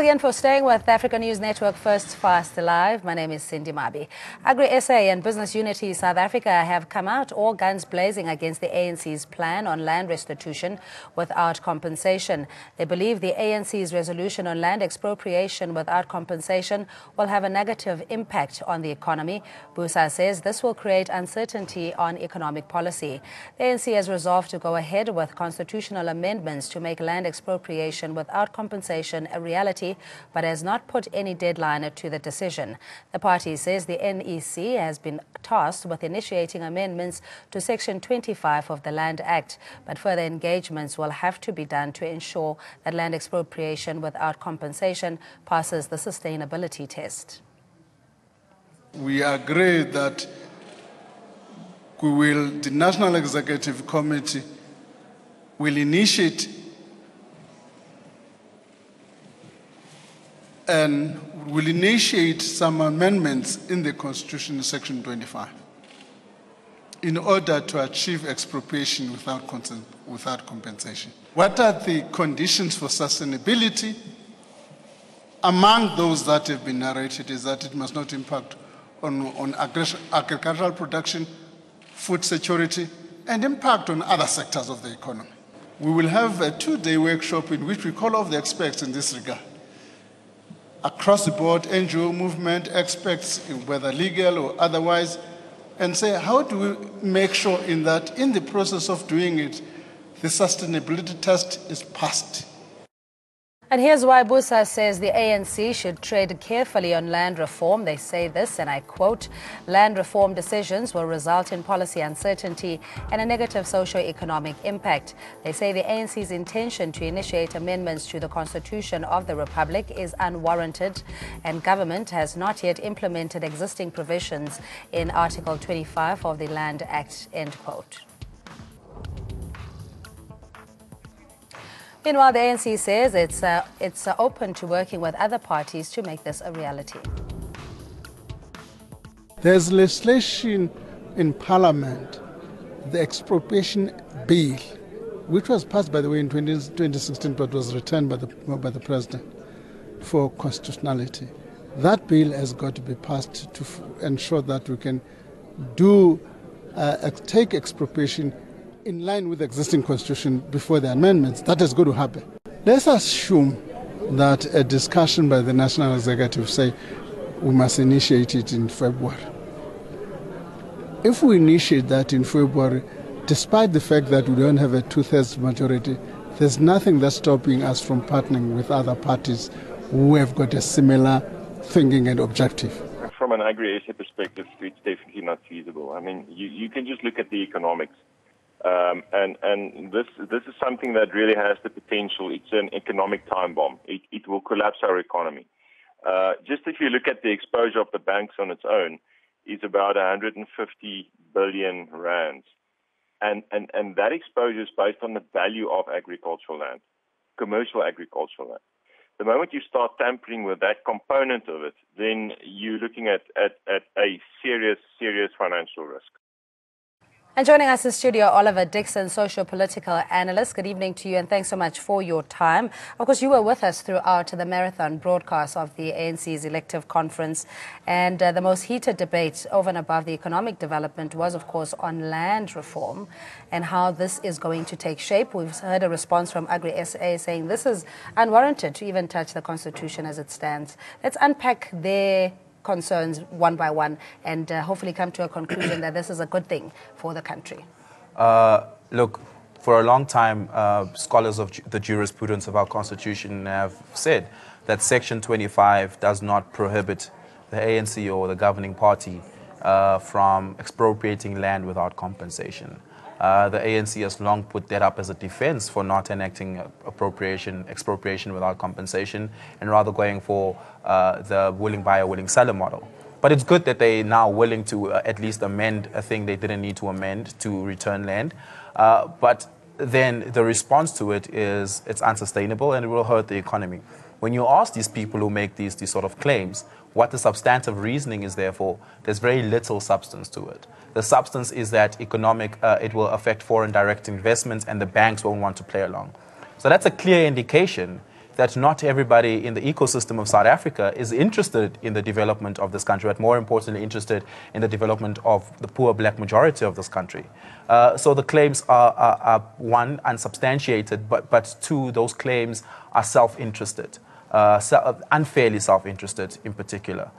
Again for staying with the Africa News Network First Fast Live. My name is Cindy Mabi. Agri-SA and Business Unity South Africa have come out all guns blazing against the ANC's plan on land restitution without compensation. They believe the ANC's resolution on land expropriation without compensation will have a negative impact on the economy. Busa says this will create uncertainty on economic policy. The ANC has resolved to go ahead with constitutional amendments to make land expropriation without compensation a reality, but has not put any deadline to the decision. The party says the NEC has been tasked with initiating amendments to Section 25 of the Land Act, but further engagements will have to be done to ensure that land expropriation without compensation passes the sustainability test. We agree that the National Executive Committee will initiate some amendments in the Constitution, Section 25, in order to achieve expropriation without compensation. What are the conditions for sustainability? Among those that have been narrated is that it must not impact on agricultural production, food security, and impact on other sectors of the economy. We will have a two-day workshop in which we call off the experts in this regard. Across the board, NGO movement, experts, whether legal or otherwise, and say, how do we make sure that in the process of doing it, the sustainability test is passed? And here's why Busa says the ANC should tread carefully on land reform. They say this, and I quote, "Land reform decisions will result in policy uncertainty and a negative socio-economic impact." They say the ANC's intention to initiate amendments to the Constitution of the Republic is unwarranted, and government has not yet implemented existing provisions in Article 25 of the Land Act, end quote. Meanwhile, the ANC says it's open to working with other parties to make this a reality. There's legislation in Parliament, the expropriation bill, which was passed, by the way, in 2016, but was returned by the President for constitutionality. That bill has got to be passed to ensure that we can take expropriation in line with the existing constitution before the amendments. That is going to happen. Let's assume that a discussion by the National Executive say we must initiate it in February. If we initiate that in February, despite the fact that we don't have a two-thirds majority, there's nothing that's stopping us from partnering with other parties who have got a similar thinking and objective. From an agri-SA perspective, it's definitely not feasible. I mean, you can just look at the economics. And this is something that really has the potential. It's an economic time bomb. It will collapse our economy. Just if you look at the exposure of the banks on its own, is about 150 billion rands. And that exposure is based on the value of agricultural land, commercial agricultural land. The moment you start tampering with that component of it, then you're looking at a serious financial risk. And joining us in studio, Oliver Dixon, socio-political analyst. Good evening to you, and thanks so much for your time. Of course, you were with us throughout the marathon broadcast of the ANC's elective conference, and the most heated debate over and above the economic development was, of course, on land reform and how this is going to take shape. We've heard a response from Agri-SA saying this is unwarranted to even touch the Constitution as it stands. Let's unpack their concerns one by one and hopefully come to a conclusion that this is a good thing for the country. Look, for a long time, scholars of the jurisprudence of our Constitution have said that Section 25 does not prohibit the ANC or the governing party from expropriating land without compensation. The ANC has long put that up as a defense for not enacting expropriation without compensation, and rather going for the willing buyer, willing seller model. But it's good that they're now willing to at least amend a thing they didn't need to amend to return land. But then the response to it is it's unsustainable and it will hurt the economy. When you ask these people who make these sort of claims what the substantive reasoning is there for, there's very little substance to it. The substance is that it will affect foreign direct investments and the banks won't want to play along. So that's a clear indication that not everybody in the ecosystem of South Africa is interested in the development of this country, but more importantly interested in the development of the poor black majority of this country. So the claims are one, unsubstantiated, but two, those claims are self-interested. Unfairly self-interested in particular,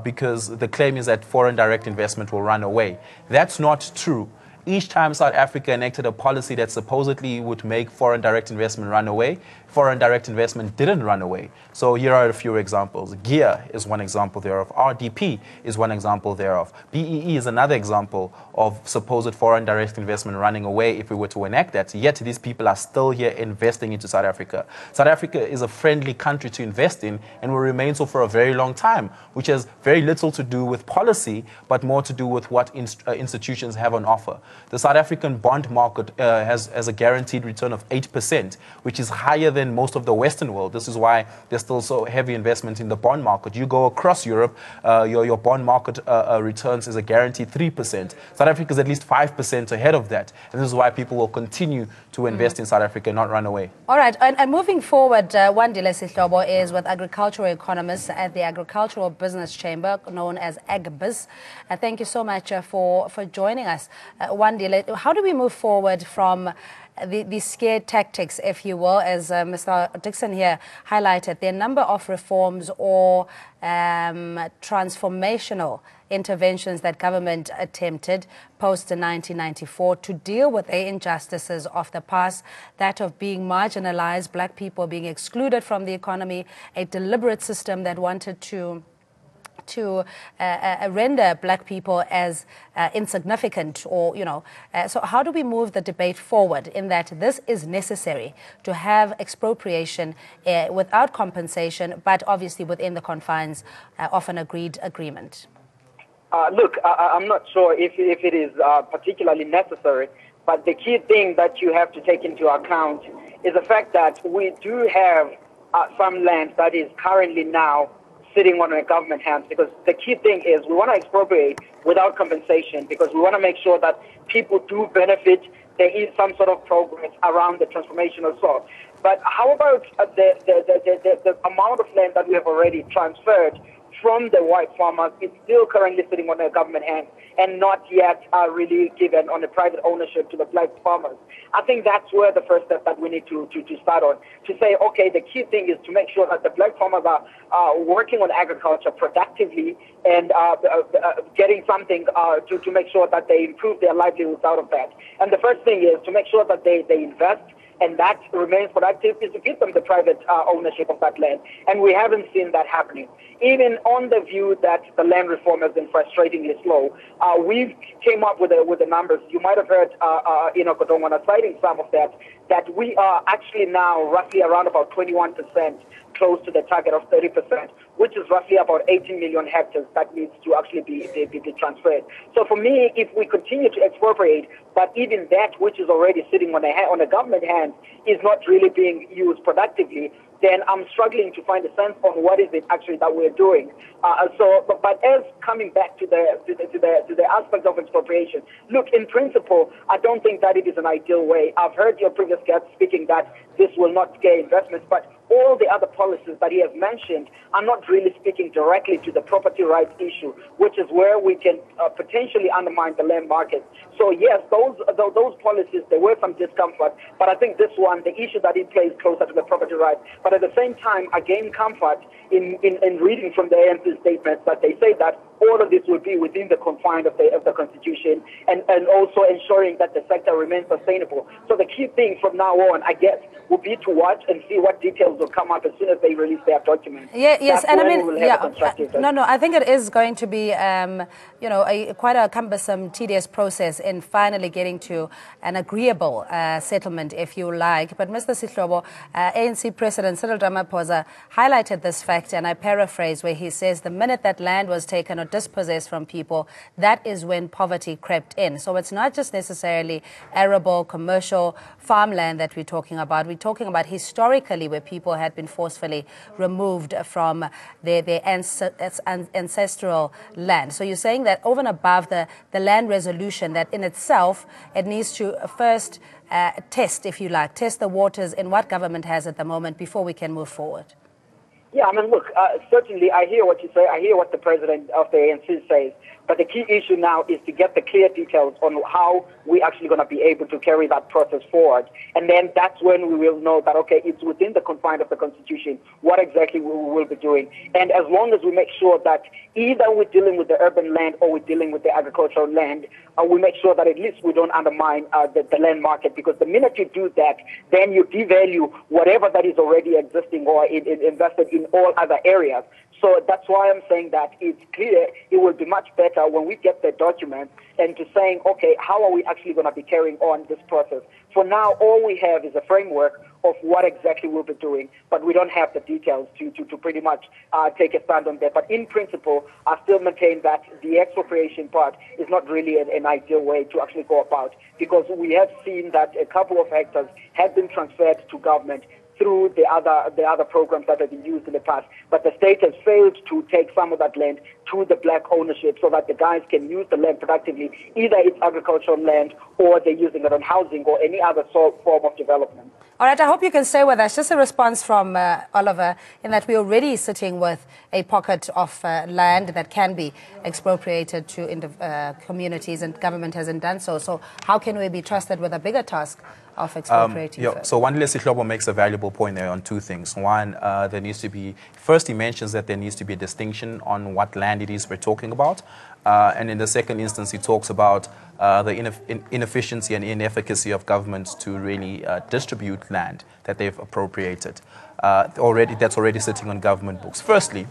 because the claim is that foreign direct investment will run away. That's not true. Each time South Africa enacted a policy that supposedly would make foreign direct investment run away, foreign direct investment didn't run away. So here are a few examples. GEAR is one example thereof. RDP is one example thereof. BEE is another example of supposed foreign direct investment running away if we were to enact that. Yet these people are still here investing into South Africa. South Africa is a friendly country to invest in and will remain so for a very long time, which has very little to do with policy, but more to do with what institutions have on offer. The South African bond market has a guaranteed return of 8%, which is higher than most of the Western world. This is why there's still so heavy investment in the bond market. You go across Europe, your bond market returns is a guaranteed 3%. South Africa is at least 5% ahead of that. And this is why people will continue to invest in South Africa and not run away. All right. And moving forward, Wandile Sihlobo is with agricultural economists at the Agricultural Business Chamber, known as AgBiz. Thank you so much for joining us. Wandile, how do we move forward from the scare tactics, if you will, as Mr. Dixon here highlighted? There are a number of reforms or transformational interventions that government attempted post-1994 to deal with the injustices of the past, that of being marginalized, black people being excluded from the economy, a deliberate system that wanted to render black people as insignificant, or, so how do we move the debate forward in that this is necessary to have expropriation without compensation, but obviously within the confines of an agreed agreement? Look, I'm not sure if it is particularly necessary, but the key thing that you have to take into account is the fact that we do have some land that is currently now sitting on a government hands, because the key thing is we want to expropriate without compensation, because we want to make sure that people do benefit. There is some sort of progress around the transformational soil. But how about the amount of land that we have already transferred from the white farmers? It's still currently sitting on a government hand and not yet really given on a private ownership to the black farmers. I think that's where the first step that we need to start on, to say, okay, the key thing is to make sure that the black farmers are working on agriculture productively and getting something to make sure that they improve their livelihoods out of that. And the first thing is to make sure that they invest, and that remains productive, is to give them the private ownership of that land. And we haven't seen that happening. Even on the view that the land reform has been frustratingly slow, we came up with the numbers. You might have heard Kodongwana citing some of that we are actually now roughly around about 21% close to the target of 30%, which is roughly about 18 million hectares that needs to actually be transferred. So for me, if we continue to expropriate, but even that which is already sitting on a government hand is not really being used productively, then I'm struggling to find a sense on what is it actually that we're doing. But as coming back to the aspect of expropriation, look, in principle, I don't think that it is an ideal way. I've heard your previous guest speaking that this will not scare investments, but all the other policies that he has mentioned are not really speaking directly to the property rights issue, which is where we can potentially undermine the land market. So yes, those policies, there were some discomfort, but I think this one, the issue that it plays closer to the property rights, but at the same time, I gain comfort in reading from the ANC statements that they say that all of this will be within the confines of the Constitution, and also ensuring that the sector remains sustainable. So the key thing from now on, I guess, will be to watch and see what details will come up as soon as they release their document. Yes, and I mean, I think it is going to be, quite a cumbersome, tedious process in finally getting to an agreeable settlement, if you like. But Mr. Sihlobo, ANC President Cyril Ramaphosa highlighted this fact, and I paraphrase, where he says the minute that land was taken or dispossessed from people, that is when poverty crept in. So it's not just necessarily arable, commercial farmland that we're talking about. We're talking about historically where people had been forcefully removed from their ancestral land. So you're saying that over and above the land resolution, that in itself, it needs to first test, if you like, test the waters in what government has at the moment before we can move forward? Yeah, I mean, look, certainly I hear what you say. I hear what the president of the ANC says. But the key issue now is to get the clear details on how we're actually going to be able to carry that process forward. And then that's when we will know that, okay, it's within the confines of the Constitution, what exactly we will be doing. And as long as we make sure that either we're dealing with the urban land or we're dealing with the agricultural land, we make sure that at least we don't undermine the land market, because the minute you do that, then you devalue whatever that is already existing or invested in all other areas. So that's why I'm saying that it's clear it will be much better when we get the documents and to saying, okay, how are we actually going to be carrying on this process? For now, all we have is a framework of what exactly we'll be doing, but we don't have the details to pretty much take a stand on that. But in principle, I still maintain that the expropriation part is not really an ideal way to actually go about, because we have seen that a couple of hectares have been transferred to government through the other programs that have been used in the past. But the state has failed to take some of that land to the black ownership so that the guys can use the land productively. Either it's agricultural land or they're using it on housing or any other form of development. All right, I hope you can stay with us. Just a response from Oliver, in that we're already sitting with a pocket of land that can be expropriated to communities, and government hasn't done so. So how can we be trusted with a bigger task of expropriating? So Wandile Sihlobo makes a valuable point there on two things. One, there needs to be, first he mentions that there needs to be a distinction on what land it is we're talking about. And in the second instance, he talks about the inefficiency and inefficacy of governments to really distribute land that they've appropriated. That's already sitting on government books. Firstly,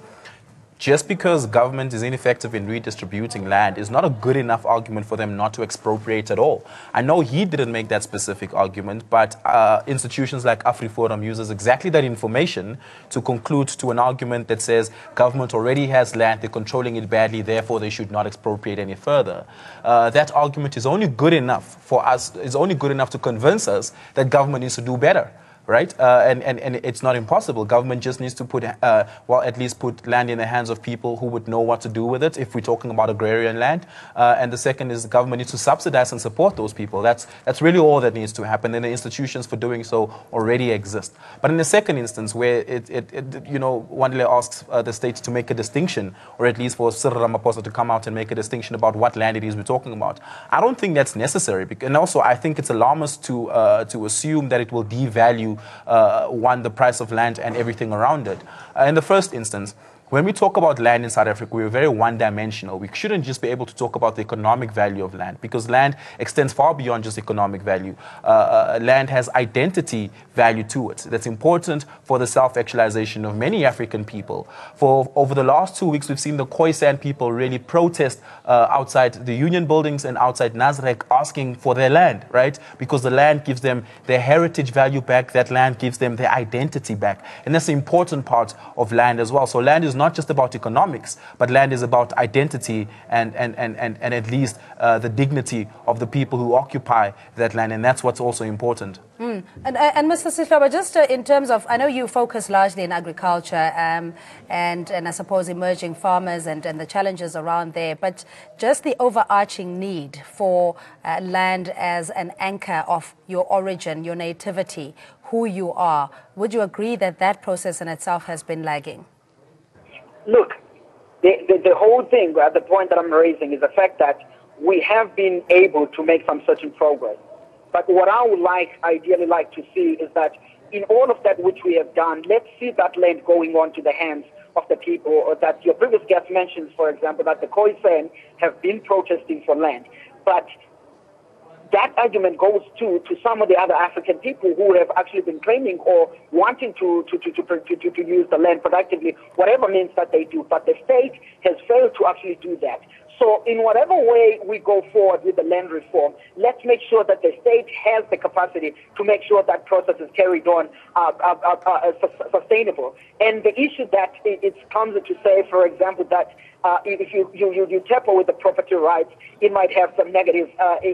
just because government is ineffective in redistributing land is not a good enough argument for them not to expropriate at all. I know he didn't make that specific argument, but institutions like AfriForum uses exactly that information to conclude to an argument that says government already has land, they're controlling it badly, therefore they should not expropriate any further. That argument is only good enough for us, is only good enough to convince us that government needs to do better. Right? And it's not impossible. Government just needs to put, at least put land in the hands of people who would know what to do with it, if we're talking about agrarian land. And the second is the government needs to subsidize and support those people. That's really all that needs to happen. And the institutions for doing so already exist. But in the second instance, where Wandile asks the state to make a distinction, or at least for Cyril Ramaphosa to come out and make a distinction about what land it is we're talking about, I don't think that's necessary. And also, I think it's alarmist to assume that it will devalue the price of land and everything around it. In the first instance, when we talk about land in South Africa, we're very one-dimensional. We shouldn't just be able to talk about the economic value of land, because land extends far beyond just economic value. Land has identity value to it. That's important for the self-actualization of many African people. For over the last 2 weeks, we've seen the Khoisan people really protest outside the union buildings and outside Nasrec, asking for their land, right? Because the land gives them their heritage value back. That land gives them their identity back. And that's the important part of land as well. So land is not just about economics, but land is about identity and at least the dignity of the people who occupy that land, and that's what's also important. And Mr. Sihlobo, just in terms of, I know you focus largely in agriculture and I suppose emerging farmers and the challenges around there, but just the overarching need for land as an anchor of your origin, your nativity, who you are, would you agree that that process in itself has been lagging? Look, the whole thing, the point that I'm raising is the fact that we have been able to make some certain progress. But what I would ideally like to see is that in all of that which we have done, let's see that land going on to the hands of the people, or that your previous guest mentions, for example, that the Khoisan have been protesting for land. But that argument goes to some of the other African people who have actually been claiming or wanting to use the land productively, whatever means that they do. But the state has failed to actually do that. So in whatever way we go forward with the land reform, let's make sure that the state has the capacity to make sure that process is carried on sustainable. And the issue that it comes to say, for example, that if you tamper with the property rights, it might have some negative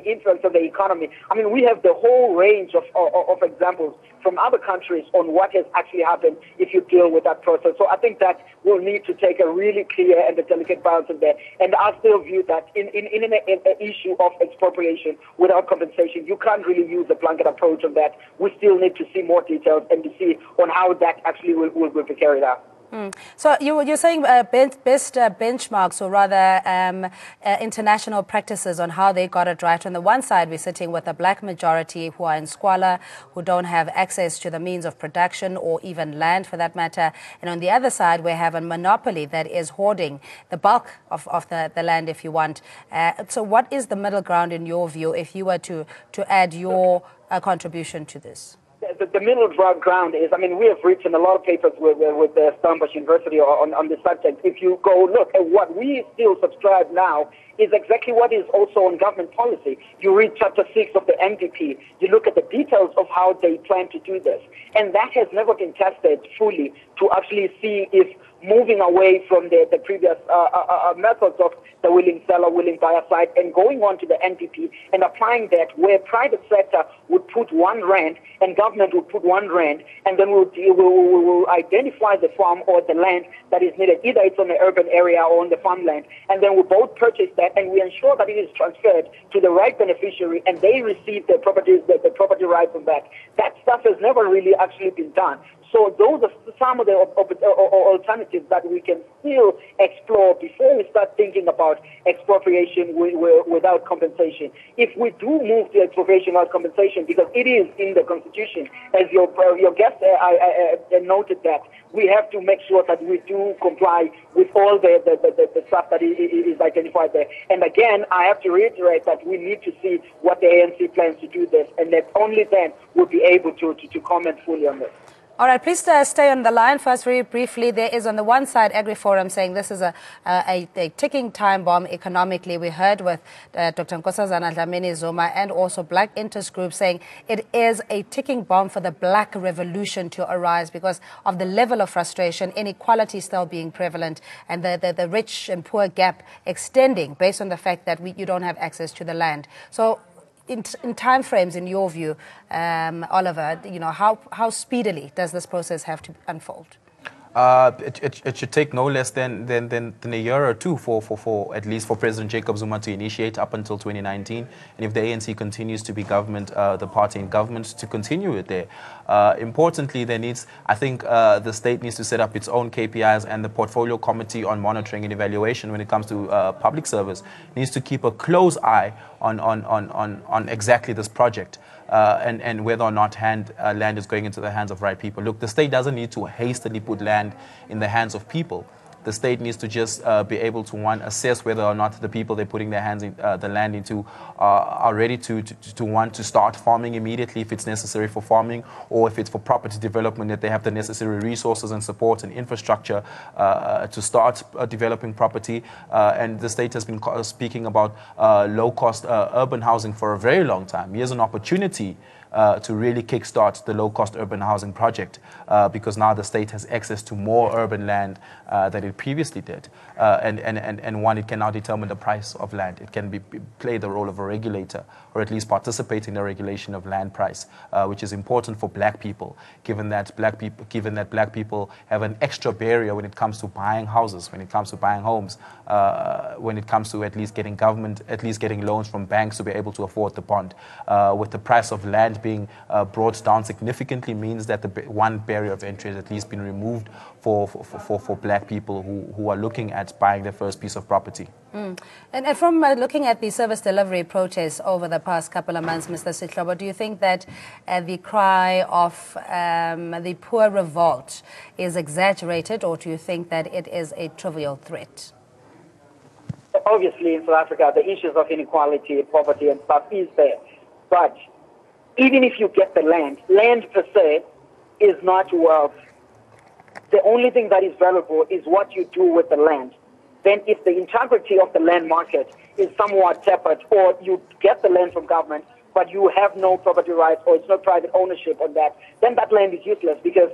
influence on the economy. I mean, we have the whole range of examples. from other countries on what has actually happened if you deal with that process. So I think that we'll need to take a really clear and a delicate balance in there. And I still view that in an issue of expropriation without compensation, you can't really use a blanket approach on that. We still need to see more details and to see on how that actually will be carried out. So you're saying best benchmarks, or rather international practices on how they got it right. On the one side, we're sitting with a black majority who are in squalor, who don't have access to the means of production or even land for that matter. And on the other side, we have a monopoly that is hoarding the bulk of the land, if you want. So what is the middle ground in your view if you were to add your contribution to this? The middle ground is, I mean, we have written a lot of papers with the Stellenbosch University on this subject. If you go look at what we still subscribe now, is exactly what is also on government policy. You read Chapter 6 of the NDP, you look at the details of how they plan to do this. And that has never been tested fully to actually see if moving away from the previous methods of the willing seller, willing buyer side and going on to the NDP and applying that where private sector would put R1 and government would put R1, and then we'll identify the farm or the land that is needed. Either it's on the urban area or on the farmland, and then we both purchase that and we ensure that it is transferred to the right beneficiary and they receive the property rights on that. That stuff has never really actually been done. So those are some of the alternatives that we can still explore before we start thinking about expropriation without compensation. If we do move to expropriation without compensation, because it is in the Constitution, as your guest noted that, we have to make sure that we do comply with all the stuff that is identified there. And again, I have to reiterate that we need to see what the ANC plans to do this, and that only then we'll be able to comment fully on this. All right, please stay on the line. First, very briefly, there is on the one side AgriForum saying this is a ticking time bomb economically. We heard with Dr. Nkosazana Dlamini Zuma and also Black Interest Group saying it is a ticking bomb for the black revolution to arise because of the level of frustration, inequality still being prevalent, and the rich and poor gap extending based on the fact that you don't have access to the land. So in time frames, in your view, Oliver, you know, how speedily does this process have to unfold? It should take no less than a year or two for at least for President Jacob Zuma to initiate up until 2019. And if the ANC continues to be government, the party in government, to continue it there. Importantly, I think the state needs to set up its own KPIs, and the Portfolio Committee on Monitoring and Evaluation when it comes to public service needs to keep a close eye on exactly this project. And whether or not land is going into the hands of right people. Look, the state doesn't need to hastily put land in the hands of people. The state needs to just be able to, one, assess whether or not the people they're putting their hands in the land into are ready to want to start farming immediately if it's necessary for farming, or if it's for property development, that they have the necessary resources and support and infrastructure to start developing property. And the state has been speaking about low-cost urban housing for a very long time. Here's an opportunity to really kickstart the low-cost urban housing project because now the state has access to more urban land than it previously did. And one, it can now determine the price of land. It can play the role of a regulator, or at least participate in the regulation of land price, which is important for black people, given that black people have an extra barrier when it comes to buying houses, when it comes to buying homes, when it comes to at least getting loans from banks to be able to afford the bond. With the price of land being brought down significantly, means that the one barrier of entry has at least been removed for black people who are looking at buying their first piece of property. And from looking at the service delivery protests over the past couple of months, Mr. Sihlobo, do you think that the cry of the poor revolt is exaggerated, or do you think that it is a trivial threat? Obviously, in South Africa, the issues of inequality, poverty and stuff is there. But even if you get the land per se is not wealth. The only thing that is valuable is what you do with the land. Then if the integrity of the land market is somewhat tepid, or you get the land from government, but you have no property rights, or it's not private ownership on that, then that land is useless, because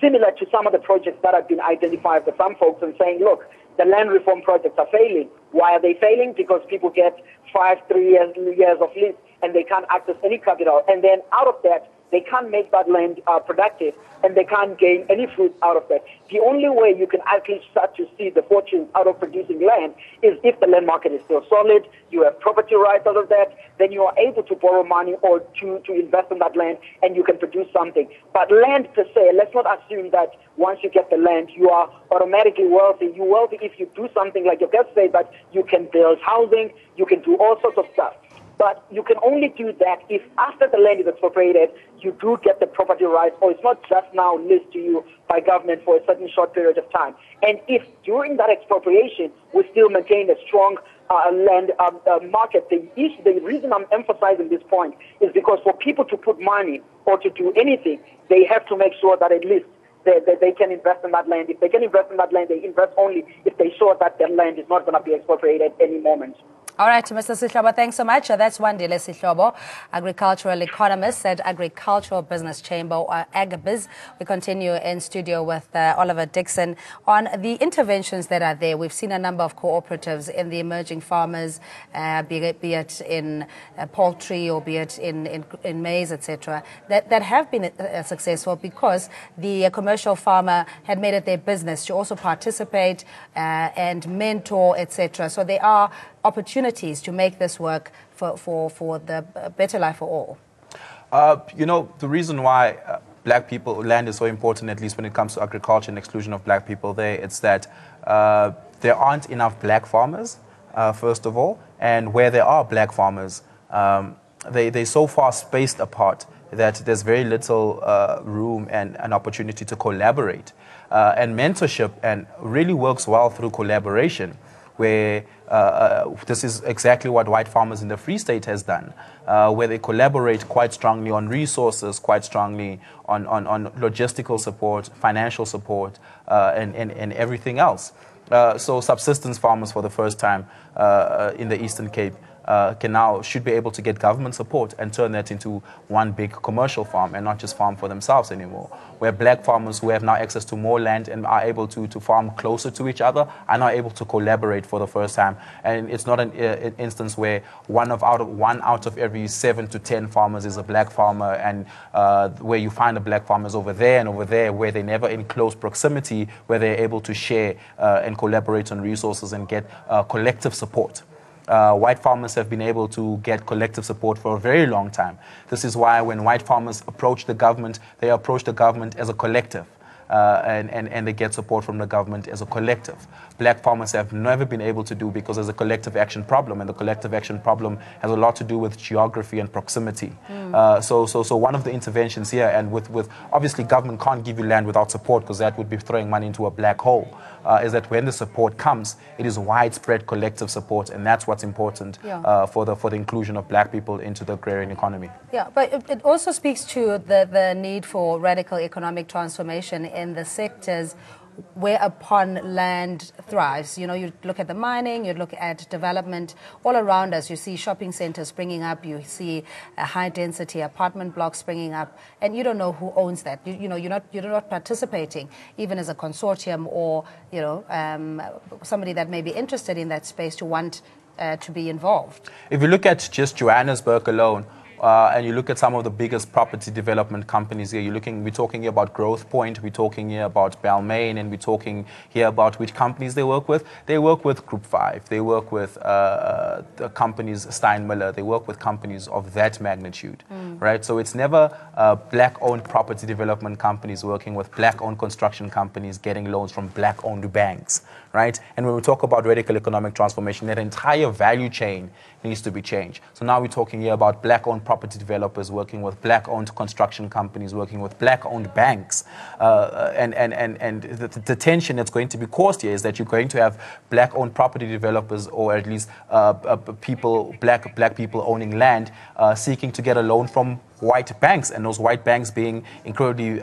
similar to some of the projects that have been identified by some folks and saying, look, the land reform projects are failing. Why are they failing? Because people get 3 years of lease and they can't access any capital. And then out of that, they can't make that land productive, and they can't gain any fruit out of that. The only way you can actually start to see the fortunes out of producing land is if the land market is still solid, you have property rights out of that, then you are able to borrow money or to invest in that land, and you can produce something. But land per se, let's not assume that once you get the land, you are automatically wealthy. You're wealthy if you do something like your guest said, that you can build housing, you can do all sorts of stuff. But you can only do that if after the land is expropriated, you do get the property rights, or it's not just now leased to you by government for a certain short period of time. And if during that expropriation, we still maintain a strong land market, the reason I'm emphasizing this point is because for people to put money or to do anything, they have to make sure that at least they can invest in that land. If they can invest in that land, they invest only if they sure that their land is not going to be expropriated any moment. All right, Mr. Sihlobo, thanks so much. That's Wandile Sihlobo, agricultural economist at Agricultural Business Chamber, or AgBiz. We continue in studio with Oliver Dixon on the interventions that are there. We've seen a number of cooperatives in the emerging farmers, be it in poultry or be it in maize, etc., that have been successful because the commercial farmer had made it their business to also participate and mentor, etc. So there are opportunities to make this work for the better life for all. You know, the reason why black people, land is so important, at least when it comes to agriculture and exclusion of black people there, it's that there aren't enough black farmers, first of all, and where there are black farmers, they're so far spaced apart that there's very little room and an opportunity to collaborate. And mentorship and really works well through collaboration, where this is exactly what white farmers in the Free State has done, where they collaborate quite strongly on resources, quite strongly on logistical support, financial support, and everything else. So subsistence farmers for the first time in the Eastern Cape should be able to get government support and turn that into one big commercial farm and not just farm for themselves anymore. Where black farmers who have now access to more land and are able to farm closer to each other are now able to collaborate for the first time. And it's not an instance where one out of every 7 to 10 farmers is a black farmer, and where you find the black farmers over there and over there, where they're never in close proximity, where they're able to share and collaborate on resources and get collective support. White farmers have been able to get collective support for a very long time. This is why when white farmers approach the government, they approach the government as a collective. And they get support from the government as a collective. Black farmers have never been able to do because there's a collective action problem, and the collective action problem has a lot to do with geography and proximity. So one of the interventions here, and with obviously government can't give you land without support because that would be throwing money into a black hole, is that when the support comes, it is widespread collective support, and that's what's important for the inclusion of black people into the agrarian economy. Yeah, but it also speaks to the need for radical economic transformation in the sectors whereupon land thrives. You know, you look at the mining, you look at development all around us. You see shopping centers springing up, you see high-density apartment blocks springing up, and you don't know who owns that. You're not participating, even as a consortium or somebody that may be interested in that space to want to be involved. If you look at just Johannesburg alone, and you look at some of the biggest property development companies here, we're talking here about Growth Point, we're talking here about Balmain, and we're talking here about which companies they work with. They work with Group 5, they work with the companies Steinmiller, they work with companies of that magnitude, right? So it's never black-owned property development companies working with black-owned construction companies getting loans from black-owned banks, right? And when we talk about radical economic transformation, that entire value chain needs to be changed. So now we're talking here about black-owned property developers working with black-owned construction companies, working with black-owned banks. And the tension that's going to be caused here is that you're going to have black-owned property developers, or at least black people owning land, seeking to get a loan from white banks, and those white banks, being incredibly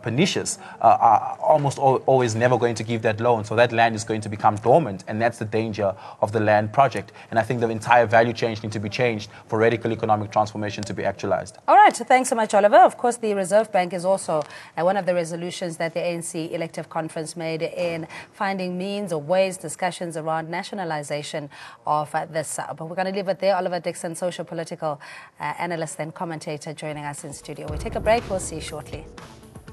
pernicious, are almost always never going to give that loan. So that land is going to become dormant, and that's the danger of the land project. And I think the entire value chain needs to be changed for radical economic transformation to be actualized. All right, so thanks so much, Oliver. Of course, the Reserve Bank is also one of the resolutions that the ANC elective conference made in finding means or ways, discussions around nationalization of this. But we're going to leave it there. Oliver Dixon, social political analyst and commentator joining us in studio. We take a break. We'll see you shortly.